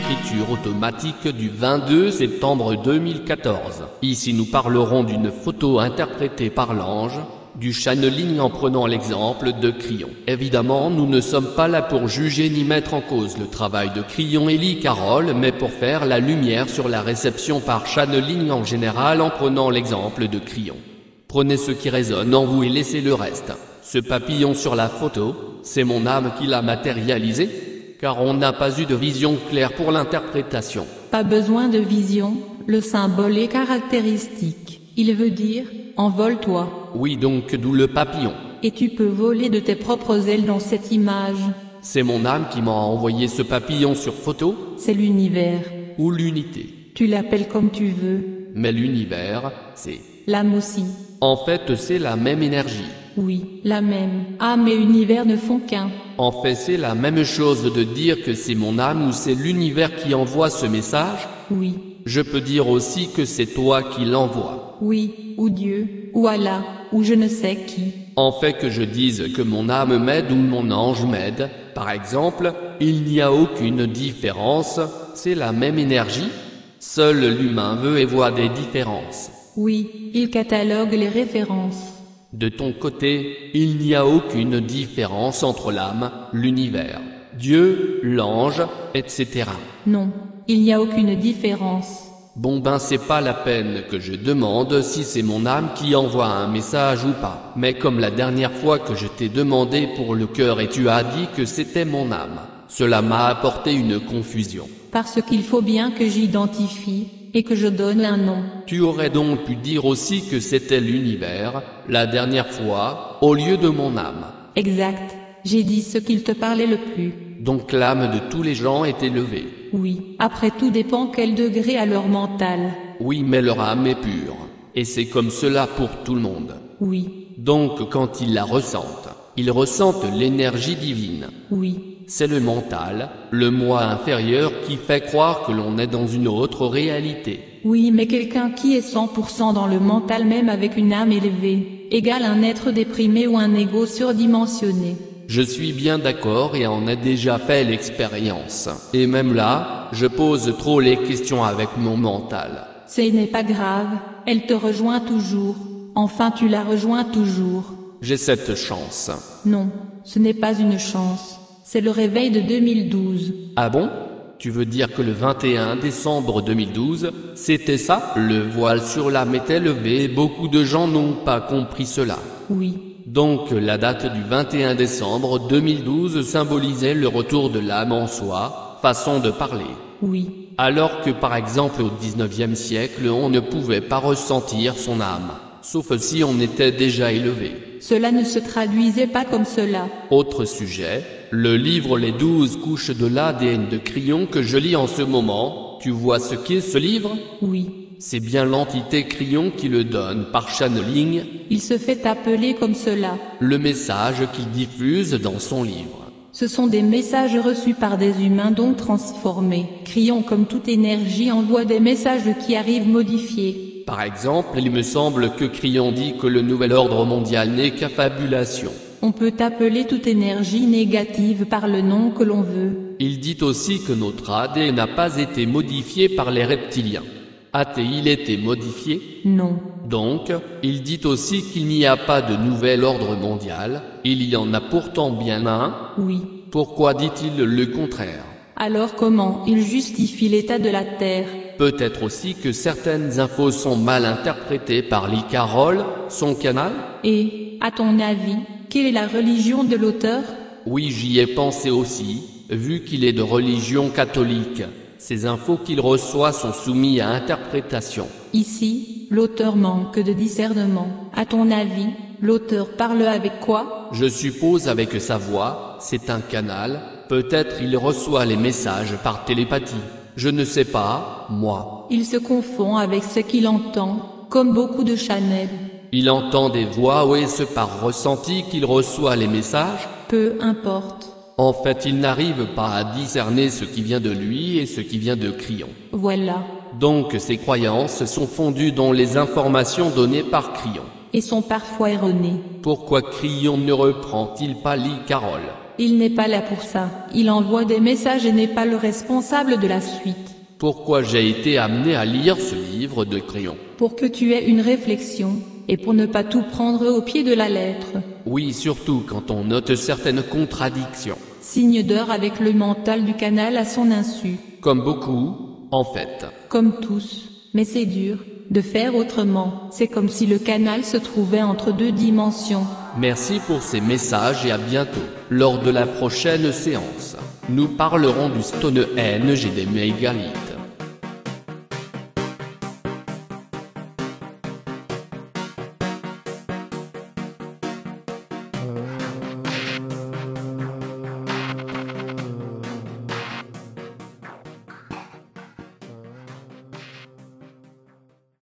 écriture automatique du 22 septembre 2014. Ici nous parlerons d'une photo interprétée par l'ange du channeling en prenant l'exemple de Crillon. Évidemment, nous ne sommes pas là pour juger ni mettre en cause le travail de Crillon et Lee Carroll, mais pour faire la lumière sur la réception par channeling en général en prenant l'exemple de Crillon. Prenez ce qui résonne en vous et laissez le reste. Ce papillon sur la photo, c'est mon âme qui l'a matérialisé, car on n'a pas eu de vision claire pour l'interprétation. Pas besoin de vision, le symbole est caractéristique. Il veut dire « envole-toi ». Oui, donc d'où le papillon. Et tu peux voler de tes propres ailes dans cette image. C'est mon âme qui m'a envoyé ce papillon sur photo. C'est l'univers. Ou l'unité. Tu l'appelles comme tu veux. Mais l'univers, c'est... L'âme aussi. En fait, c'est la même énergie. Oui, la même. Âme et univers ne font qu'un. En fait, c'est la même chose de dire que c'est mon âme ou c'est l'univers qui envoie ce message. Oui. Je peux dire aussi que c'est toi qui l'envoie. Oui, ou Dieu, ou Allah, ou je ne sais qui. En fait que je dise que mon âme m'aide ou mon ange m'aide, par exemple, il n'y a aucune différence, c'est la même énergie. Seul l'humain veut et voit des différences. Oui, il catalogue les références. De ton côté, il n'y a aucune différence entre l'âme, l'univers, Dieu, l'ange, etc. Non, il n'y a aucune différence. Bon ben c'est pas la peine que je demande si c'est mon âme qui envoie un message ou pas. Mais comme la dernière fois que je t'ai demandé pour le cœur et tu as dit que c'était mon âme, cela m'a apporté une confusion. Parce qu'il faut bien que j'identifie, et que je donne un nom. Tu aurais donc pu dire aussi que c'était l'univers, la dernière fois, au lieu de mon âme. Exact, j'ai dit ce qu'il te parlait le plus. Donc l'âme de tous les gens est élevée. Oui, après tout dépend quel degré a leur mental. Oui, mais leur âme est pure. Et c'est comme cela pour tout le monde. Oui. Donc quand ils la ressentent, ils ressentent l'énergie divine. Oui. C'est le mental, le moi inférieur qui fait croire que l'on est dans une autre réalité. Oui, mais quelqu'un qui est 100% dans le mental même avec une âme élevée, égale un être déprimé ou un ego surdimensionné. Je suis bien d'accord et en ai déjà fait l'expérience. Et même là, je pose trop les questions avec mon mental. Ce n'est pas grave, elle te rejoint toujours. Enfin tu la rejoins toujours. J'ai cette chance. Non, ce n'est pas une chance. C'est le réveil de 2012. Ah bon? Tu veux dire que le 21 décembre 2012, c'était ça? Le voile sur l'âme était levé et beaucoup de gens n'ont pas compris cela. Oui. Donc la date du 21 décembre 2012 symbolisait le retour de l'âme en soi, façon de parler. Oui. Alors que par exemple au 19e siècle on ne pouvait pas ressentir son âme, sauf si on était déjà élevé. Cela ne se traduisait pas comme cela. Autre sujet, le livre Les 12 couches de l'ADN de Crillon que je lis en ce moment, tu vois ce qu'est ce livre? Oui. C'est bien l'entité Crillon qui le donne par channeling. Il se fait appeler comme cela. Le message qu'il diffuse dans son livre. Ce sont des messages reçus par des humains donc transformés. Crillon comme toute énergie envoie des messages qui arrivent modifiés. Par exemple, il me semble que Crillon dit que le nouvel ordre mondial n'est qu'affabulation. On peut appeler toute énergie négative par le nom que l'on veut. Il dit aussi que notre ADN n'a pas été modifié par les reptiliens. A-t-il été modifié? Non. Donc, il dit aussi qu'il n'y a pas de nouvel ordre mondial, il y en a pourtant bien un. Oui. Pourquoi dit-il le contraire? Alors comment il justifie l'état de la Terre? Peut-être aussi que certaines infos sont mal interprétées par Lee Carroll, son canal? Et, à ton avis, quelle est la religion de l'auteur? Oui, j'y ai pensé aussi, vu qu'il est de religion catholique. Ces infos qu'il reçoit sont soumises à interprétation. Ici, l'auteur manque de discernement. À ton avis, l'auteur parle avec quoi? Je suppose avec sa voix, c'est un canal, peut-être il reçoit les messages par télépathie. Je ne sais pas, moi. Il se confond avec ce qu'il entend, comme beaucoup de Chanel. Il entend des voix ou est-ce par ressenti qu'il reçoit les messages? Peu importe. En fait, il n'arrive pas à discerner ce qui vient de lui et ce qui vient de Crillon. Voilà. Donc ses croyances sont fondues dans les informations données par Crillon. Et sont parfois erronées. Pourquoi Crillon ne reprend-il pas Lee Carroll? Il n'est pas là pour ça, il envoie des messages et n'est pas le responsable de la suite. Pourquoi j'ai été amené à lire ce livre de crayon? Pour que tu aies une réflexion, et pour ne pas tout prendre au pied de la lettre. Oui, surtout quand on note certaines contradictions. Signe d'heure avec le mental du canal à son insu. Comme beaucoup, en fait. Comme tous, mais c'est dur de faire autrement. C'est comme si le canal se trouvait entre deux dimensions. Merci pour ces messages et à bientôt. Lors de la prochaine séance, nous parlerons du Stonehenge et des mégalithes.